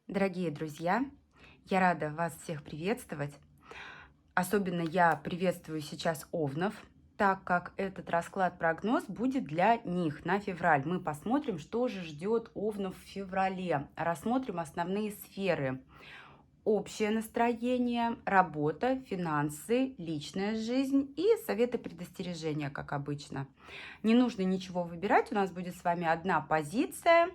Дорогие друзья, я рада вас всех приветствовать. Особенно я приветствую сейчас овнов, так как этот расклад-прогноз будет для них на февраль. Мы посмотрим, что же ждет овнов в феврале. Рассмотрим основные сферы. Общее настроение, работа, финансы, личная жизнь и советы предостережения, как обычно. Не нужно ничего выбирать, у нас будет с вами одна позиция.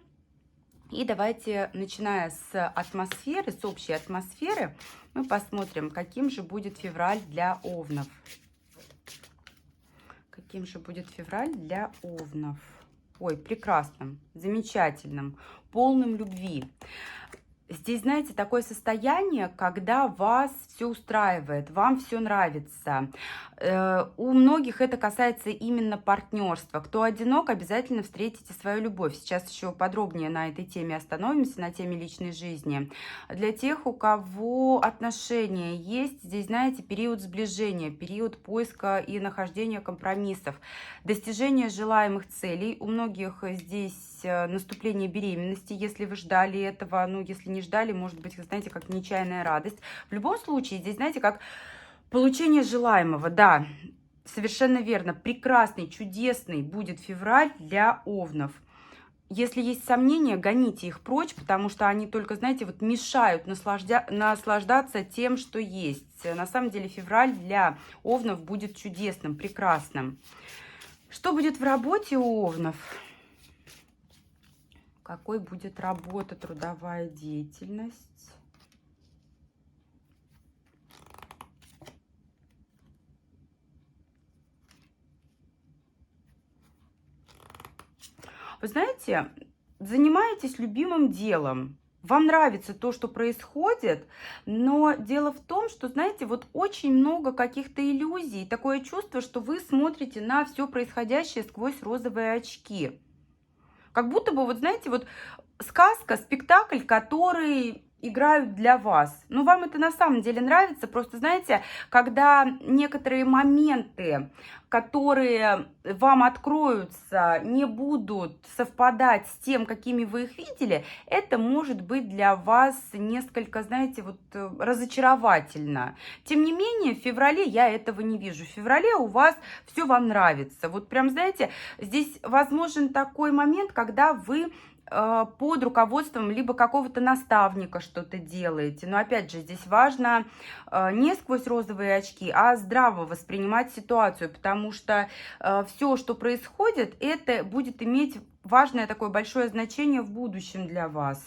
И давайте, начиная с атмосферы, с общей атмосферы, мы посмотрим, каким же будет февраль для овнов. Каким же будет февраль для овнов? Ой, прекрасным, замечательным, полным любви. Здесь, знаете, такое состояние, когда вас все устраивает, вам все нравится. У многих это касается именно партнерства. Кто одинок, обязательно встретите свою любовь. Сейчас еще подробнее на этой теме остановимся, на теме личной жизни. Для тех, у кого отношения есть, здесь, знаете, период сближения, период поиска и нахождения компромиссов, достижения желаемых целей. У многих здесь наступление беременности, если вы ждали этого, ну, если не ждали, может быть, вы знаете, как нечаянная радость. В любом случае, здесь, знаете, как получение желаемого, да, совершенно верно, прекрасный, чудесный будет февраль для овнов. Если есть сомнения, гоните их прочь, потому что они только, знаете, вот мешают наслаждаться тем, что есть. На самом деле февраль для овнов будет чудесным, прекрасным. Что будет в работе у овнов? Какой будет работа, трудовая деятельность? Вы знаете, занимаетесь любимым делом. Вам нравится то, что происходит, но дело в том, что, знаете, вот очень много каких-то иллюзий. Такое чувство, что вы смотрите на все происходящее сквозь розовые очки. Как будто бы, вот знаете, вот сказка, спектакль, который играют для вас. Ну, вам это на самом деле нравится. Просто, знаете, когда некоторые моменты, которые вам откроются, не будут совпадать с тем, какими вы их видели, это может быть для вас несколько, знаете, вот разочаровательно. Тем не менее, в феврале я этого не вижу. В феврале у вас все вам нравится. Вот прям, знаете, здесь возможен такой момент, когда вы под руководством либо какого-то наставника что-то делаете. Но опять же, здесь важно не сквозь розовые очки, а здраво воспринимать ситуацию, потому что все, что происходит, это будет иметь важное такое большое значение в будущем для вас.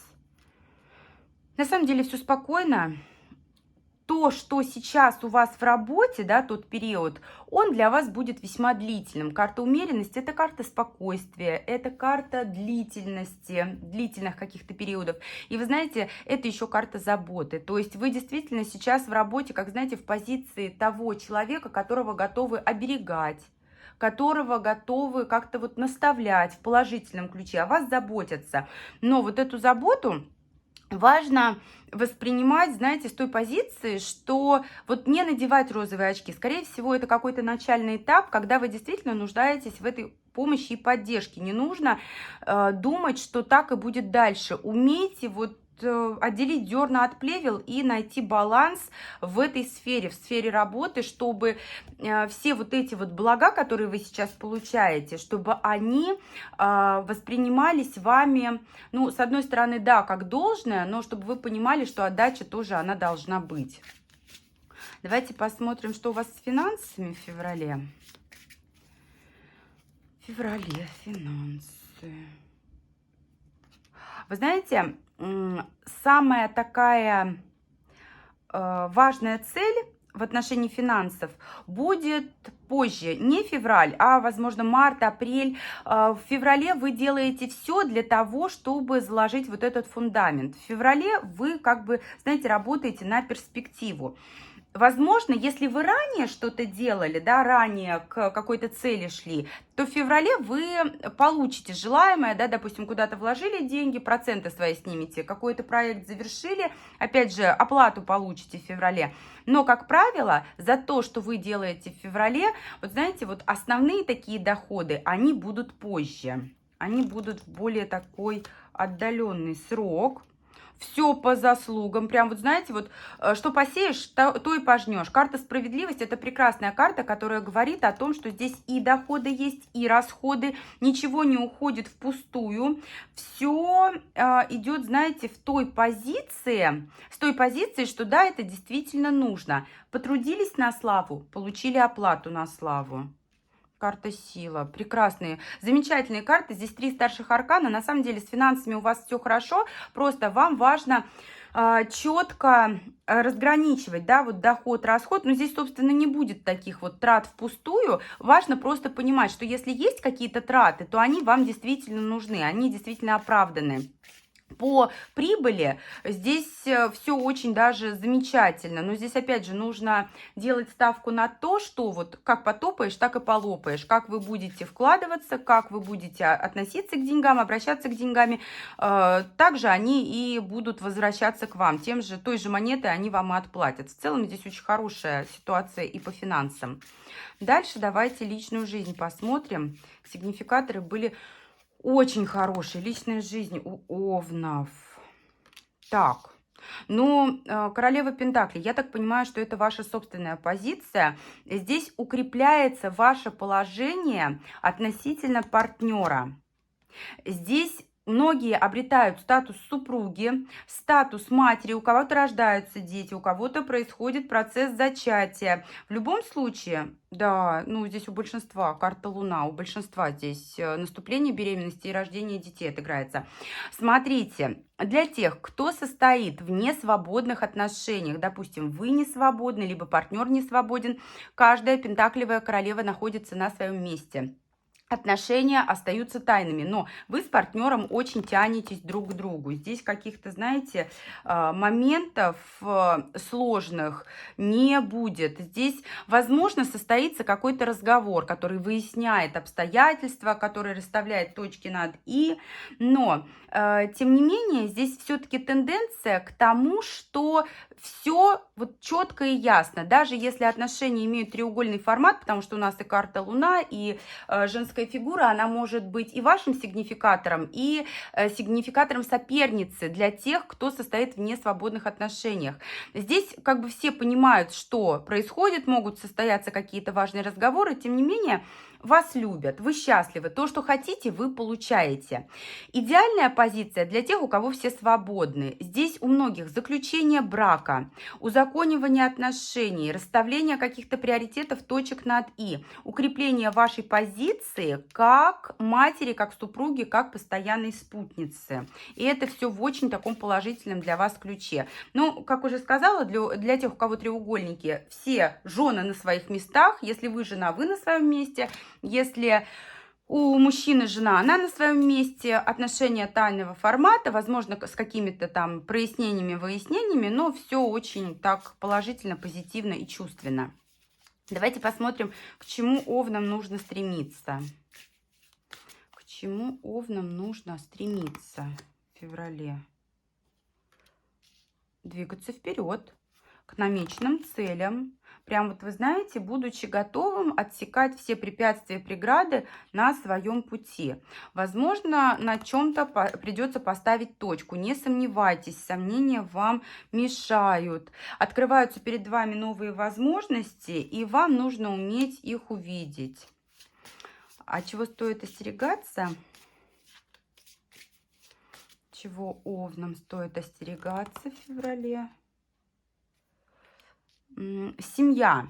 На самом деле все спокойно. То, что сейчас у вас в работе, да, тот период, он для вас будет весьма длительным. Карта умеренности – это карта спокойствия, это карта длительности, длительных каких-то периодов. И вы знаете, это еще карта заботы. То есть вы действительно сейчас в работе, как знаете, в позиции того человека, которого готовы оберегать, которого готовы как-то вот наставлять в положительном ключе, о вас заботятся. Но вот эту заботу важно воспринимать, знаете, с той позиции, что вот не надевать розовые очки. Скорее всего, это какой-то начальный этап, когда вы действительно нуждаетесь в этой помощи и поддержке. Не нужно думать, что так и будет дальше. Умейте вот отделить зерна от плевел и найти баланс в этой сфере, в сфере работы, чтобы все вот эти вот блага, которые вы сейчас получаете, чтобы они воспринимались вами, ну, с одной стороны, да, как должное, но чтобы вы понимали, что отдача тоже, она должна быть. Давайте посмотрим, что у вас с финансами в феврале. В феврале финансы. Вы знаете, самая такая важная цель в отношении финансов будет позже, не февраль, а, возможно, март, апрель. В феврале вы делаете все для того, чтобы заложить вот этот фундамент. В феврале вы, как бы, знаете, работаете на перспективу. Возможно, если вы ранее что-то делали, да, ранее к какой-то цели шли, то в феврале вы получите желаемое, да, допустим, куда-то вложили деньги, проценты свои снимете, какой-то проект завершили, опять же, оплату получите в феврале. Но, как правило, за то, что вы делаете в феврале, вот знаете, вот основные такие доходы, они будут позже. Они будут в более такой отдаленный срок. все по заслугам. Прям вот знаете, вот что посеешь, то и пожнешь. Карта справедливости — это прекрасная карта, которая говорит о том, что здесь и доходы есть, и расходы, ничего не уходит впустую. Все идет, знаете, в той позиции, с той позиции, что да, это действительно нужно. Потрудились на славу, получили оплату на славу. Карта сила. Прекрасные, замечательные карты. Здесь 3 старших аркана. На самом деле с финансами у вас все хорошо. Просто вам важно четко разграничивать, да, вот доход, расход. Но здесь, собственно, не будет таких вот трат впустую. Важно просто понимать, что если есть какие-то траты, то они вам действительно нужны, они действительно оправданы. По прибыли здесь все очень даже замечательно, но здесь опять же нужно делать ставку на то, что вот как потопаешь, так и полопаешь, как вы будете вкладываться, как вы будете относиться к деньгам, обращаться к деньгам, также они и будут возвращаться к вам, той же монетой они вам и отплатят. В целом здесь очень хорошая ситуация и по финансам. Дальше давайте личную жизнь посмотрим. Сигнификаторы были очень хорошая личная жизнь у овнов. Так, ну, королева Пентаклей, я так понимаю, что это ваша собственная позиция. Здесь укрепляется ваше положение относительно партнера. Здесь многие обретают статус супруги, статус матери, у кого-то рождаются дети, у кого-то происходит процесс зачатия. В любом случае, да, ну здесь у большинства карта Луна, у большинства здесь наступление беременности и рождение детей отыграется. Смотрите, для тех, кто состоит в несвободных отношениях, допустим, вы не свободны, либо партнер не свободен, каждая пентаклевая королева находится на своем месте. Отношения остаются тайными, но вы с партнером очень тянетесь друг к другу. Здесь каких-то, знаете, моментов сложных не будет. Здесь, возможно, состоится какой-то разговор, который выясняет обстоятельства, который расставляет точки над «и», но, тем не менее, здесь все-таки тенденция к тому, что все вот четко и ясно. Даже если отношения имеют треугольный формат, потому что у нас и карта Луна, и женская фигура, она может быть и вашим сигнификатором, и сигнификатором соперницы для тех, кто состоит в несвободных отношениях. Здесь как бы все понимают, что происходит, могут состояться какие-то важные разговоры, тем не менее, вас любят, вы счастливы, то, что хотите, вы получаете. Идеальная позиция для тех, у кого все свободны. Здесь у многих заключение брака, узаконивание отношений, расставление каких-то приоритетов, точек над «и», укрепление вашей позиции как матери, как супруги, как постоянной спутницы. И это все в очень таком положительном для вас ключе. Ну, как уже сказала, для тех, у кого треугольники, все жены на своих местах. Если вы жена, вы на своем месте. Если у мужчины жена, она на своем месте, отношения тайного формата, возможно, с какими-то там прояснениями, выяснениями, но все очень так положительно, позитивно и чувственно. Давайте посмотрим, к чему овнам нужно стремиться. К чему овнам нужно стремиться в феврале? Двигаться вперед, к намеченным целям. Прям вот вы знаете, будучи готовым отсекать все препятствия и преграды на своем пути. Возможно, на чем-то придется поставить точку. Не сомневайтесь, сомнения вам мешают. Открываются перед вами новые возможности, и вам нужно уметь их увидеть. А чего стоит остерегаться? Чего овнам стоит остерегаться в феврале? Семья.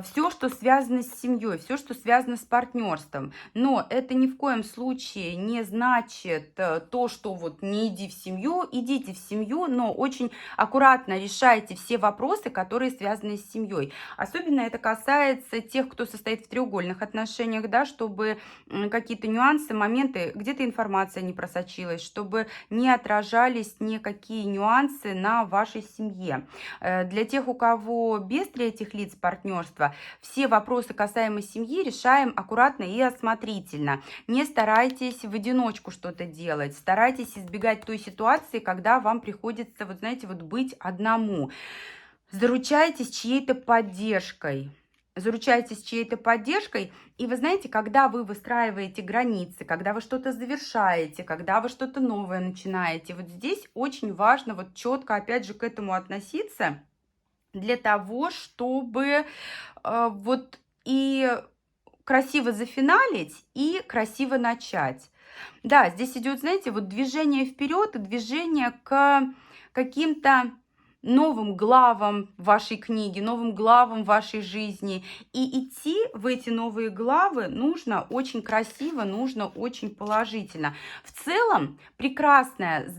Все, что связано с семьей, все, что связано с партнерством. Но это ни в коем случае не значит то, что вот не иди в семью, идите в семью, но очень аккуратно решайте все вопросы, которые связаны с семьей. Особенно это касается тех, кто состоит в треугольных отношениях, да, чтобы какие-то нюансы, моменты, где-то информация не просочилась, чтобы не отражались никакие нюансы на вашей семье. Для тех, у кого без третьих лиц партнерства, все вопросы касаемо семьи решаем аккуратно и осмотрительно. Не старайтесь в одиночку что-то делать, старайтесь избегать той ситуации, когда вам приходится, вот знаете, вот быть одному. Заручайтесь чьей-то поддержкой. заручаетесь чьей-то поддержкой. И вы знаете, когда вы выстраиваете границы, когда вы что-то завершаете, когда вы что-то новое начинаете, вот здесь очень важно вот четко, опять же, к этому относиться для того, чтобы вот и красиво зафиналить, и красиво начать. Да, здесь идет, знаете, вот движение вперед и движение к каким-то новым главам вашей книги, новым главам вашей жизни. И идти в эти новые главы нужно очень красиво, нужно очень положительно. В целом, прекрасный,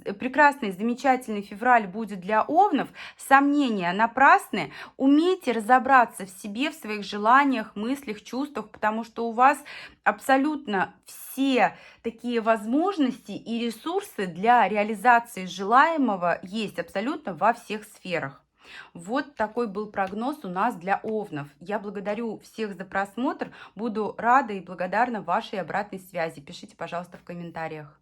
замечательный февраль будет для овнов. Сомнения напрасны. Умейте разобраться в себе, в своих желаниях, мыслях, чувствах, потому что у вас абсолютно все такие возможности и ресурсы для реализации желаемого есть абсолютно во всех сферах. Вот такой был прогноз у нас для овнов. Я благодарю всех за просмотр. Буду рада и благодарна вашей обратной связи. Пишите, пожалуйста, в комментариях.